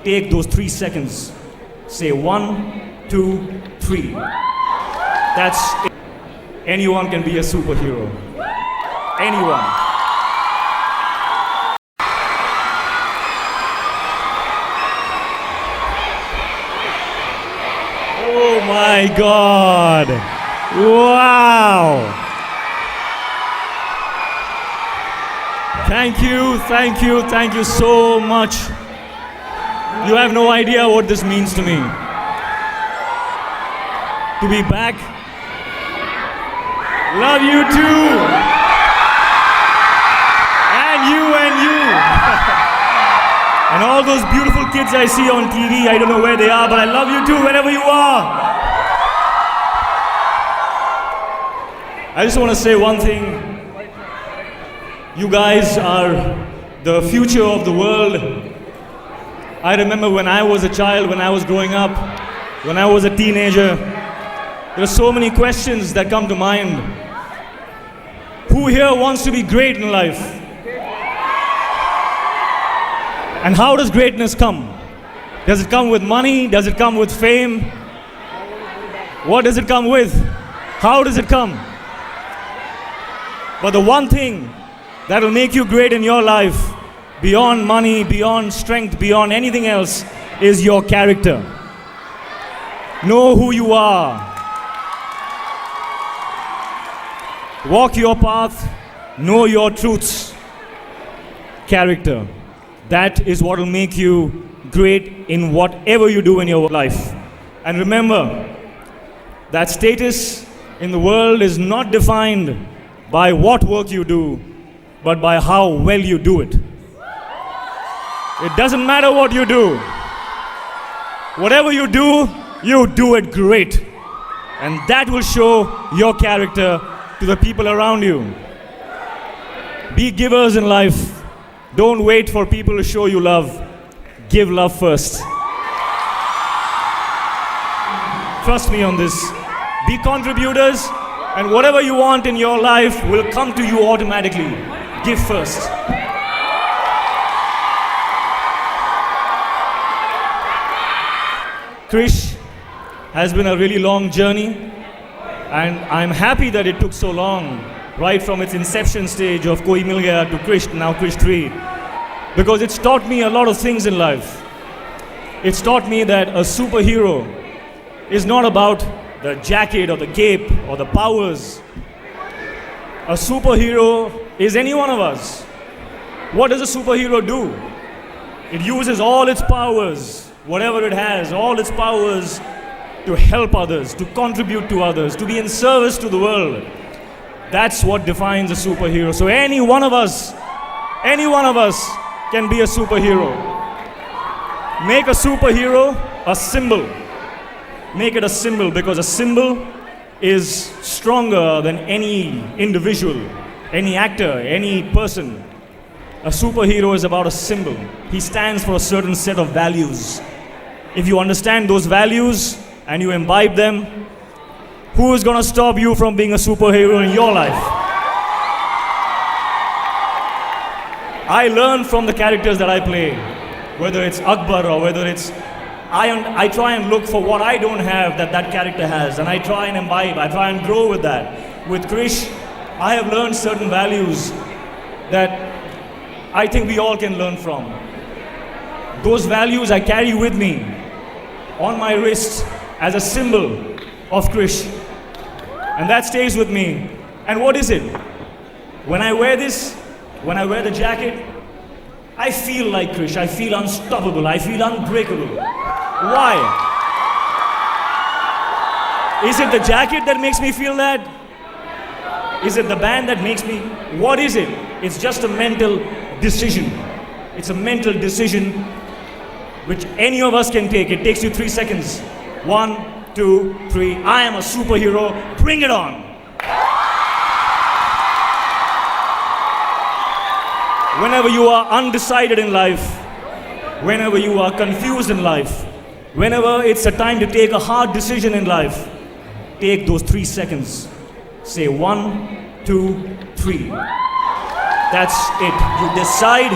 Take those 3 seconds. Say 1, 2, 3. That's it. Anyone can be a superhero. Anyone. Oh my God. Wow. Thank you so much. You have no idea what this means to me. To be back. Love you too. And you. And all those beautiful kids I see on TV, I don't know where they are, but I love you too wherever you are. I just want to say one thing. You guys are the future of the world. I remember when I was a child, when I was growing up, when I was a teenager, there are so many questions that come to mind. Who here wants to be great in life? And how does greatness come? Does it come with money? Does it come with fame? What does it come with? How does it come? But the one thing that will make you great in your life, beyond money, beyond strength, beyond anything else, is your character. Know who you are. Walk your path. Know your truths. Character. That is what will make you great in whatever you do in your life. And remember that status in the world is not defined by what work you do, but by how well you do it. It doesn't matter what you do. Whatever you do it great. And that will show your character to the people around you. Be givers in life. Don't wait for people to show you love. Give love first. Trust me on this. Be contributors, and whatever you want in your life will come to you automatically. Give first. Krrish has been a really long journey, and I'm happy that it took so long, right from its inception stage of Koi Mil Gaya to Krrish, now Krrish 3, because it's taught me a lot of things in life. It's taught me that a superhero is not about the jacket or the cape or the powers. A superhero is any one of us. What does a superhero do? It uses all its powers, whatever it has, all its powers to help others, to contribute to others, to be in service to the world. That's what defines a superhero. So any one of us can be a superhero. Make a superhero a symbol. Make it a symbol, because a symbol is stronger than any individual, any actor, any person. A superhero is about a symbol. He stands for a certain set of values. If you understand those values and you imbibe them, who is going to stop you from being a superhero in your life? I learn from the characters that I play, whether it's Akbar or whether it's I try and look for what I don't have that character has, and I try and imbibe, I try and grow with that. With Krrish, I have learned certain values that I think we all can learn from. Those values I carry with me on my wrist as a symbol of Krrish. And that stays with me. And what is it? When I wear this, when I wear the jacket, I feel like Krrish. I feel unstoppable. I feel unbreakable. Why? Is it the jacket that makes me feel that? Is it the band that makes me? What is it? It's just a mental decision. It's a mental decision which any of us can take. It takes you 3 seconds. 1, 2, 3. I am a superhero. Bring it on. Whenever you are undecided in life, whenever you are confused in life, whenever it's a time to take a hard decision in life, take those 3 seconds. Say 1, 2, 3. That's it. You decide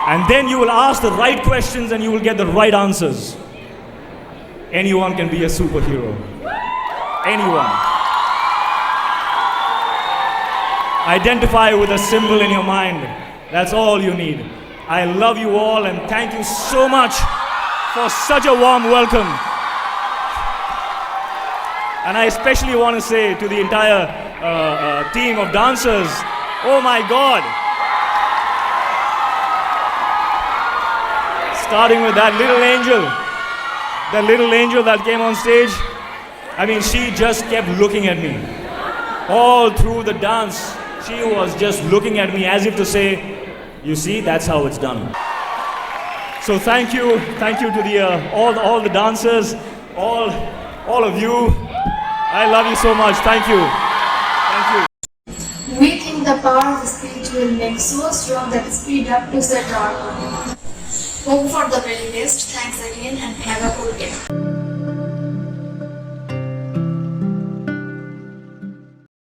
And then you will ask the right questions and you will get the right answers. Anyone can be a superhero. Anyone. Identify with a symbol in your mind. That's all you need. I love you all and thank you so much for such a warm welcome. And I especially want to say to the entire team of dancers, oh my God. Starting with that little angel that came on stage. I mean, she just kept looking at me. All through the dance, she was just looking at me as if to say, you see, that's how it's done. So thank you to the all the dancers, all of you. I love you so much. Thank you. Thank you. We think the power of speech will make so strong that speed up to set our Hope for the very best. Thanks again and have a good day.